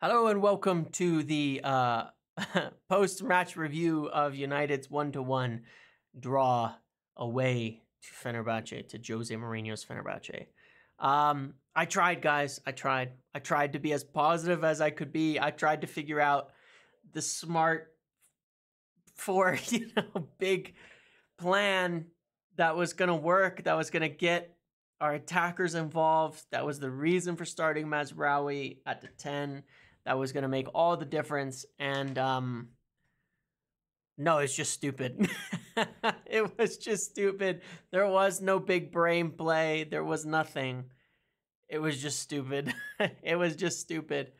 Hello and welcome to the post-match review of United's 1-1 draw away to Fenerbahce, to Jose Mourinho's Fenerbahce. I tried, guys. I tried to be as positive as I could be. I tried to figure out the smart big plan that was going to work, that was going to get our attackers involved. That was the reason for starting Mazraoui at the 10. That was going to make all the difference. And no, it's just stupid. It was just stupid. There was no big brain play. There was nothing. It was just stupid. It was just stupid.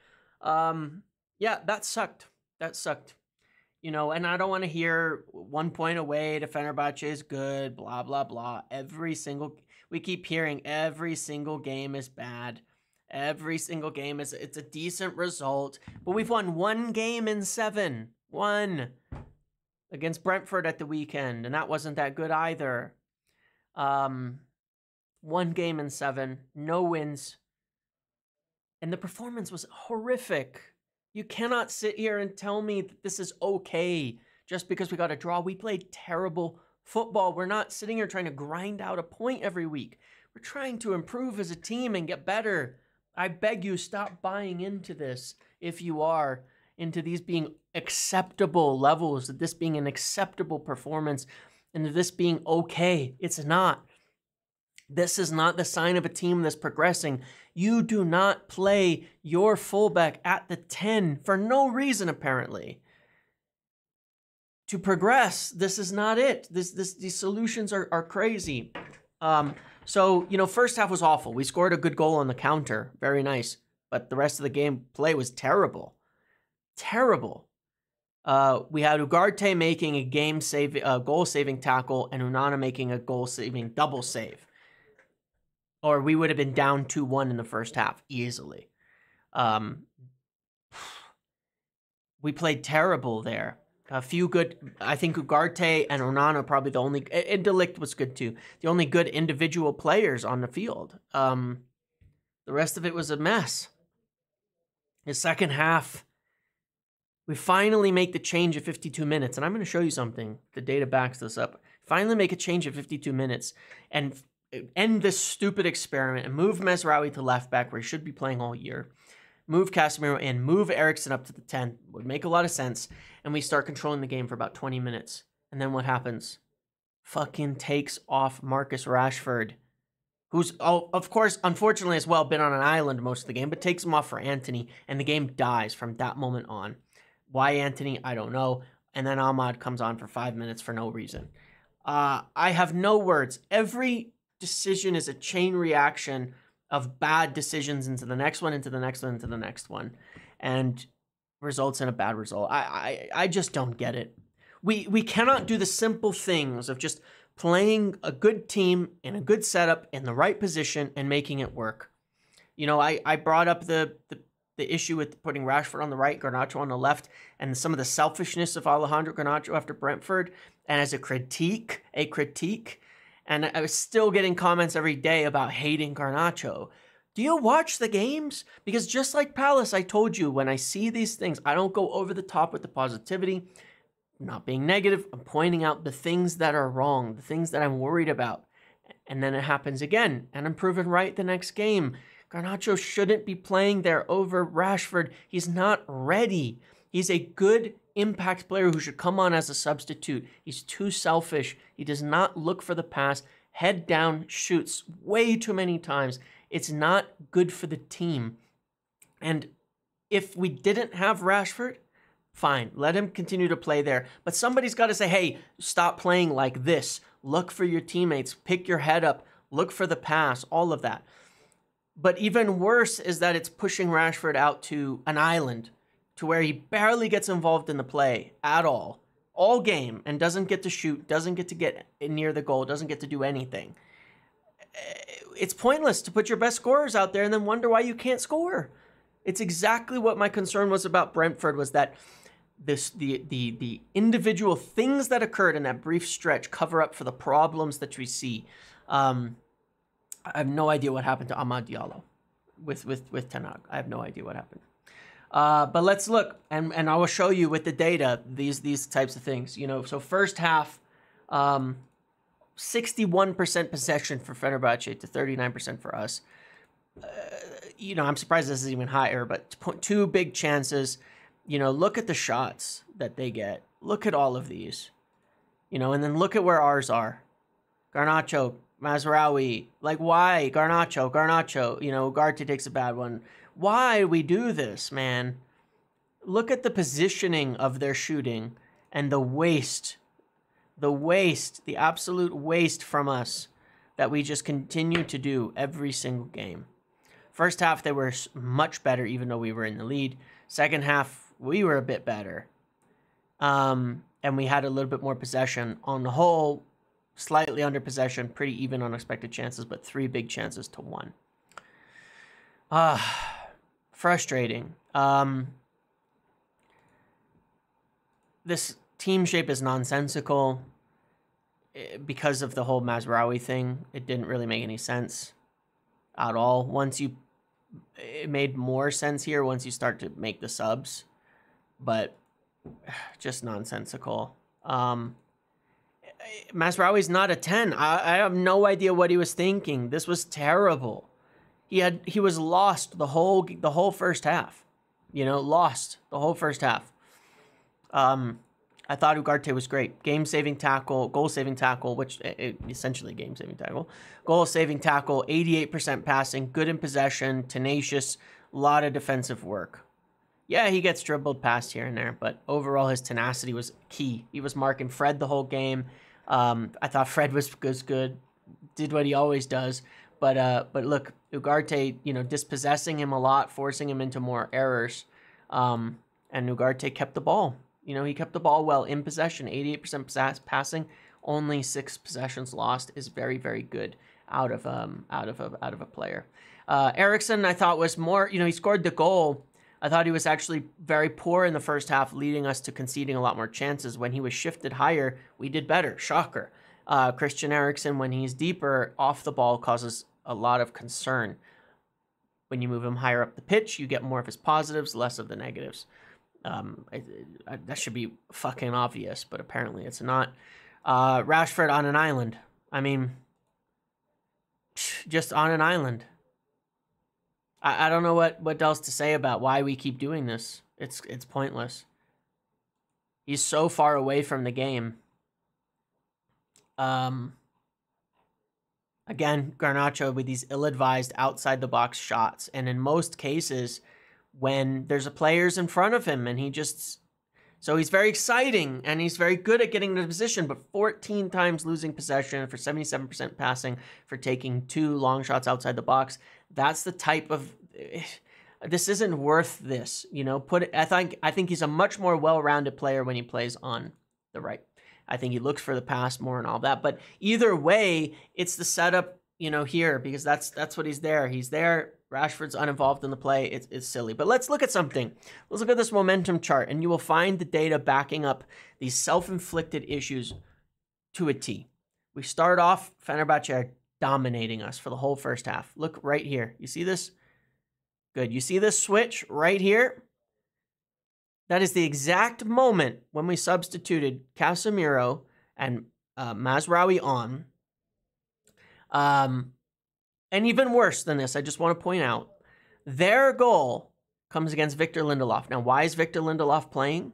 Yeah, that sucked. That sucked. And I don't want to hear 1 point away to Fenerbahce is good, blah, blah, blah. We keep hearing every single game is bad. Every single game it's a decent result, but we've won 1 game in 7. 1 against Brentford at the weekend, and that wasn't that good either. 1 game in 7, no wins, and the performance was horrific. You cannot sit here and tell me that this is okay just because we got a draw. We played terrible football. We're not sitting here trying to grind out a point every week. We're trying to improve as a team and get better. I beg you, stop buying into this if you are, into these being acceptable levels, this being an acceptable performance, and this being okay. It's not. This is not the sign of a team that's progressing. You do not play your fullback at the 10 for no reason, apparently. To progress, this is not it. These solutions are crazy. So, first half was awful. We scored a good goal on the counter. Very nice. But the rest of the game play was terrible. Terrible. We had Ugarte making a goal-saving tackle and Onana making a goal-saving double save. Or we would have been down 2-1 in the first half, easily. We played terrible there. A few good, I think Ugarte and Onana probably the only, and De Ligt was good too, the only good individual players on the field. The rest of it was a mess. The second half, we finally make the change at 52 minutes, and I'm going to show you something. The data backs this up. Finally make a change at 52 minutes and end this stupid experiment and move Mazraoui to left back where he should be playing all year. Move Casemiro in, move Eriksen up to the 10. Would make a lot of sense. And we start controlling the game for about 20 minutes. And then what happens? Fucking takes off Marcus Rashford, who's, of course, unfortunately as well, been on an island most of the game, but takes him off for Antony, and the game dies from that moment on. Why Antony? I don't know. And then Ahmad comes on for 5 minutes for no reason. I have no words. Every decision is a chain reaction of bad decisions into the next one, into the next one, into the next one, and results in a bad result. I just don't get it. We cannot do the simple things of just playing a good team in a good setup in the right position and making it work. I brought up the issue with putting Rashford on the right, Garnacho on the left, and some of the selfishness of Alejandro Garnacho after Brentford, and as a critique, and I was still getting comments every day about hating Garnacho. Do you watch the games? Because just like Palace, I told you, when I see these things, I don't go over the top with the positivity. I'm not being negative. I'm pointing out the things that are wrong, the things that I'm worried about. And then it happens again, and I'm proven right the next game. Garnacho shouldn't be playing there over Rashford. He's not ready. He's a good impact player who should come on as a substitute. He's too selfish. He does not look for the pass. Head down, shoots way too many times. It's not good for the team. And if we didn't have Rashford, fine, let him continue to play there. But somebody's got to say, hey, stop playing like this. Look for your teammates. Pick your head up. Look for the pass. All of that. But even worse is that it's pushing Rashford out to an island, to where he barely gets involved in the play at all game, and doesn't get to shoot, doesn't get to get near the goal, doesn't get to do anything. It's pointless to put your best scorers out there and then wonder why you can't score. It's exactly what my concern was about Brentford, was that the individual things that occurred in that brief stretch cover up for the problems that we see. I have no idea what happened to Amad Diallo with Ten Hag. I have no idea what happened. But let's look, and I will show you with the data these types of things. You know, so first half, 61% possession for Fenerbahce to 39% for us. You know, I'm surprised this is even higher, but two big chances. You know, look at the shots that they get. Look at all of these. You know, and then look at where ours are. Garnacho, Mazraoui. Like, why? Garnacho. You know, Ugarte takes a bad one. Why do we do this, man? Look at the positioning of their shooting and the waste. The absolute waste from us that we just continue to do every single game. First half, they were much better, even though we were in the lead. Second half, we were a bit better. And we had a little bit more possession. On the whole, slightly under possession, pretty even on expected chances, but 3 big chances to 1. Frustrating. This team shape is nonsensical because of the whole Mazraoui thing. It didn't really make any sense at all. It made more sense here once you start to make the subs, but just nonsensical. Mazraoui's not a 10. I have no idea what he was thinking. This was terrible. He was lost the whole first half. You know, lost the whole first half. I thought Ugarte was great. Game-saving tackle, goal-saving tackle, which essentially game-saving tackle. Goal-saving tackle, 88% passing, good in possession, tenacious, a lot of defensive work. Yeah, he gets dribbled past here and there, but overall his tenacity was key. He was marking Fred the whole game. I thought Fred was good, did what he always does. But look, Ugarte, you know, dispossessing him a lot, forcing him into more errors. And Ugarte kept the ball. You know, he kept the ball well in possession, 88% passing, only 6 possessions lost is very, very good out of a player. Eriksson, I thought, was more, you know, he scored the goal. I thought he was actually very poor in the first half, leading us to conceding a lot more chances. When he was shifted higher, we did better. Shocker. Christian Eriksson, when he's deeper off the ball, causes a lot of concern. When you move him higher up the pitch, you get more of his positives, less of the negatives. That should be fucking obvious, but apparently it's not. Rashford on an island. I mean, just on an island. I don't know what else to say about why we keep doing this. It's pointless. He's so far away from the game. Again, Garnacho with these ill-advised outside-the-box shots. And in most cases, when there's a players in front of him and he just... So he's very exciting and he's very good at getting into position, but 14 times losing possession for 77% passing for taking 2 long shots outside the box. That's the type of... This isn't worth this, you know. I think he's a much more well-rounded player when he plays on the right. I think he looks for the pass more and all that. But either way, it's the setup, you know, here, because that's what he's there. He's there. Rashford's uninvolved in the play. It's silly. But let's look at something. Let's look at this momentum chart, and you will find the data backing up these self-inflicted issues to a T. We start off, Fenerbahce are dominating us for the whole first half. Look right here. You see this? Good. You see this switch right here? That is the exact moment when we substituted Casemiro and Mazraoui on. And even worse than this, I just want to point out, their goal comes against Victor Lindelof. Now, why is Victor Lindelof playing?